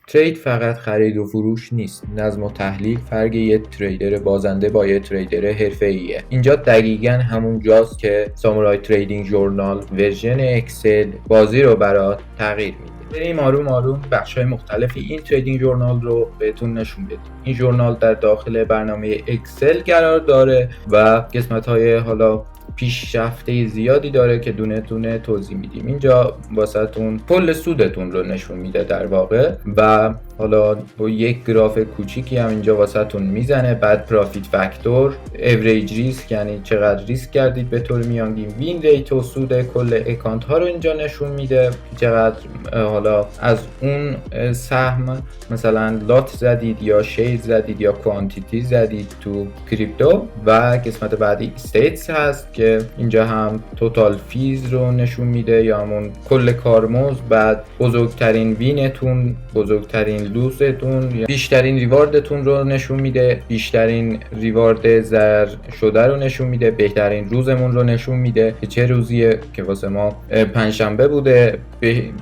ترید فقط خرید و فروش نیست. نظم و تحلیل فرق یه تریدر بازنده با یه تریدر حرفه‌ایه. اینجا دقیقاً همون جاست که سامورای تریدینگ ژورنال ورژن اکسل بازی رو برات تغییر میده. بریم آروم آروم بخش‌های مختلف این تریدینگ ژورنال رو بهتون نشون بدیم. این ژورنال در داخل برنامه اکسل قرار داره و قسمت‌های حالا پیشرفته زیادی داره که دونه دونه توضیح میدیم. اینجا واسهتون کل سودتون رو نشون میده در واقع و حالا با یک گراف کوچیکی هم اینجا واسهتون میزنه. بعد پرافیت فاکتور، اوریج ریسک یعنی چقدر ریسک کردید به طور میانگین، وین ریت و سود کل اکانت ها رو اینجا نشون میده. چقدر حالا از اون سهم مثلا لات زدید یا شیر زدید یا کوانتیتی زدید تو کریپتو. و قسمت بعدی استیتس هست که اینجا هم توتال فیز رو نشون میده یا همون کل کارمزد. بعد بزرگترین وینتون، بزرگترین لوزتون، بیشترین ریواردتون رو نشون میده، بیشترین ریوارد ضرر شده رو نشون میده، بهترین روزمون رو نشون میده که چه روزیه که واسه ما پنجشنبه بوده،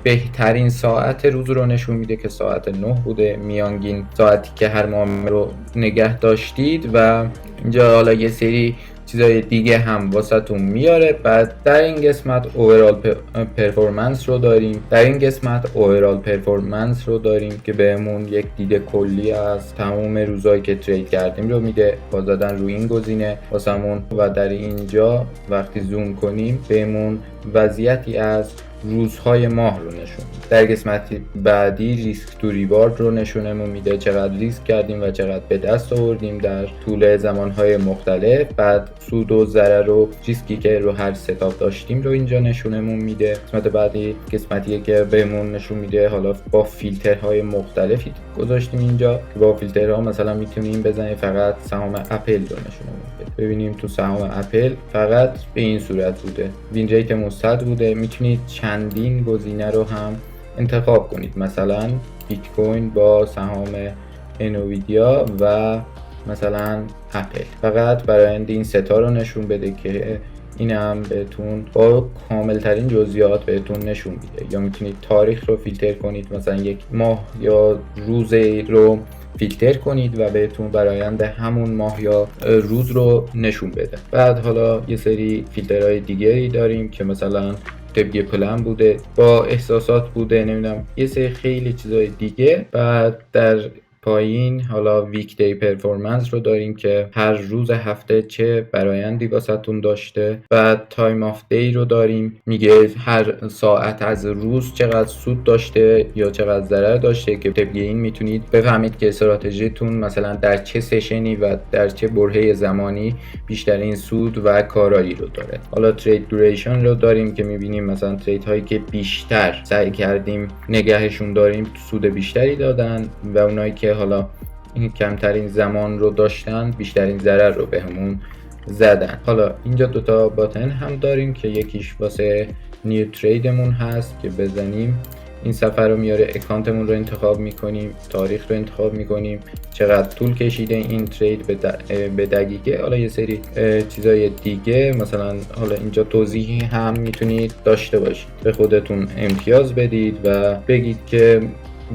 بهترین ساعت روز رو نشون میده که ساعت 9 بوده، میانگین ساعتی که هر معامله رو نگه داشتید و اینجا حالا یه سری چیزای دیگه هم واسهتون میاره. بعد در این قسمت اوورال پرفورمنس رو داریم. در این قسمت اوورال پرفورمنس رو داریم که بهمون یک دید کلی از تمام روزایی که ترید کردیم رو میده با زدن روی این گزینه واسمون. و در اینجا وقتی زوم کنیم بهمون وضعیتی از روزهای ماه رو نشون میده. در قسمت بعدی ریسک تو ریوارد رو نشونمون میده، چقدر ریسک کردیم و چقدر به دست آوردیم در طول زمانهای مختلف. بعد سود و ضرر و ریسکی که رو هر ستاپ داشتیم رو اینجا نشونمون میده. قسمت بعدی قسمتیه که بهمون نشون میده حالا با فیلترهای مختلفی گذاشتیم اینجا. با فیلترها مثلا میتونیم بزنیم فقط سهام اپل رو نشونمون بده. ببینیم تو سهام اپل فقط به این صورت بوده، وین ریت مثبت بوده. میتونید چندین گزینه رو هم انتخاب کنید، مثلا بیت کوین با سهام انویدیا و مثلا اپل. فقط برای این ستا رو نشون بده که این هم بهتون با کامل ترین جزئیات بهتون نشون میده. یا میتونید تاریخ رو فیلتر کنید، مثلا یک ماه یا روز رو فیلتر کنید و بهتون برآیند همون ماه یا روز رو نشون بده. بعد حالا یه سری فیلترهای دیگری داریم که مثلا طبق پلن بوده، با احساسات بوده، نمیدونم یه سری خیلی چیزای دیگه. بعد در پایین حالا ویک دی پرفورمنس رو داریم که هر روز هفته چه برآیندی واسهتون داشته. بعد تایم آف دی رو داریم، میگه هر ساعت از روز چقدر سود داشته یا چقدر ضرر داشته که طبق این میتونید بفهمید که استراتژیتون مثلا در چه سشنی و در چه برهه زمانی بیشترین سود و کارایی رو داره. حالا ترید دوریشن رو داریم که میبینیم مثلا ترید هایی که بیشتر سعی کردیم نگهشون داریم سود بیشتری دادن و اونایی که حالا این کمترین زمان رو داشتن بیشترین ضرر رو بهمون زدن. حالا اینجا دوتا باتن هم داریم که یکیش واسه نیو تریدمون هست که بزنیم این صفحه رو میاره، اکانتمون رو انتخاب میکنیم، تاریخ رو انتخاب میکنیم، چقدر طول کشیده این ترید به دقیقه. حالا یه سری چیزای دیگه مثلا حالا اینجا توضیحی هم میتونید داشته باشید، به خودتون امتیاز بدید و بگید که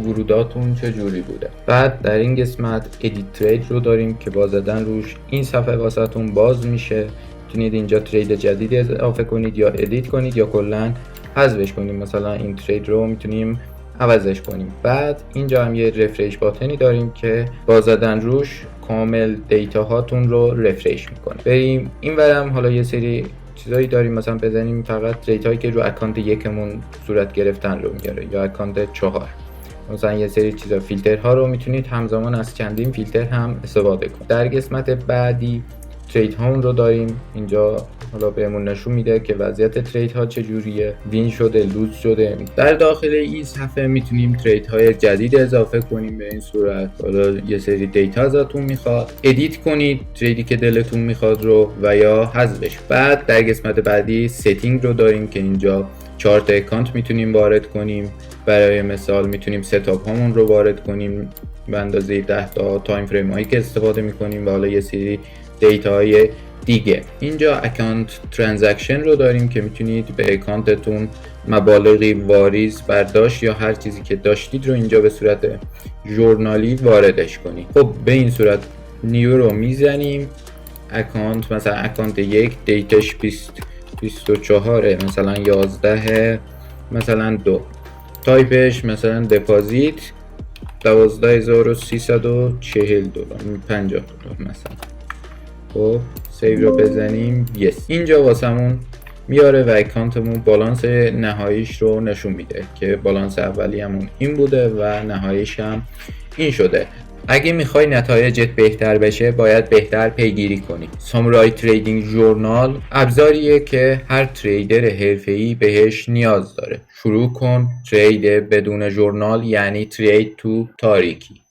وروداتون چجوری بوده. بعد در این قسمت ادیت ترید رو داریم که با زدن روش این صفحه واسهتون باز میشه. میتونید اینجا ترید جدید اضافه کنید یا ادیت کنید یا کلا حذفش کنیم. مثلا این ترید رو میتونیم عوضش کنیم. بعد اینجا هم یه رفرش باتنی داریم که با زدن روش کامل دیتا هاتون رو رفرش میکنه. بریم این ورم حالا یه سری چیزایی داریم، مثلا بزنیم فقط ترید هایی که رو اکانت یکمون صورت گرفتن رو میاره یا اکانت 4. مثلا یه سری چیزا فیلترها رو میتونید همزمان از چندین فیلتر هم استفاده کنید. در قسمت بعدی ترید هامون رو داریم. اینجا حالا بهمون نشون میده که وضعیت ترید ها چجوریه، وین شده، لوز شده. در داخل این صفحه میتونیم ترید های جدید اضافه کنیم به این صورت. حالا یه سری دیتا ازتون میخواد، ادیت کنید تریدی که دلتون میخواد رو و یا حذفش. بعد در قسمت بعدی ستینگ رو داریم که اینجا چارت اکانت میتونیم وارد کنیم. برای مثال میتونیم ستاپ هامون رو وارد کنیم به اندازه 10 تا تایم فریم هایی که استفاده میکنیم و حالا یه سری دیتا های دیگه. اینجا اکانت ترانزکشن رو داریم که میتونید به اکانتتون مبالغی واریز برداشت یا هر چیزی که داشتید رو اینجا به صورت ژورنالی واردش کنید. خب به این صورت نیو رو میزنیم. اکانت مثلا اکانت 1 دیتش 24 مثلا 11 مثلا 2 تایپش مثلا دپازیت 12340 دلار 50 دلار مثلا. خب سیو رو بزنیم یس. اینجا واسمون میاره و اکانتمون بالانس نهاییش رو نشون میده که بالانس اولیه‌مون این بوده و نهاییش هم این شده. اگه میخوای نتایجت بهتر بشه باید بهتر پیگیری کنی. سامورای تریدینگ ژورنال ابزاریه که هر تریدر حرفه‌ای بهش نیاز داره. شروع کن ترید بدون ژورنال یعنی ترید تو تاریکی.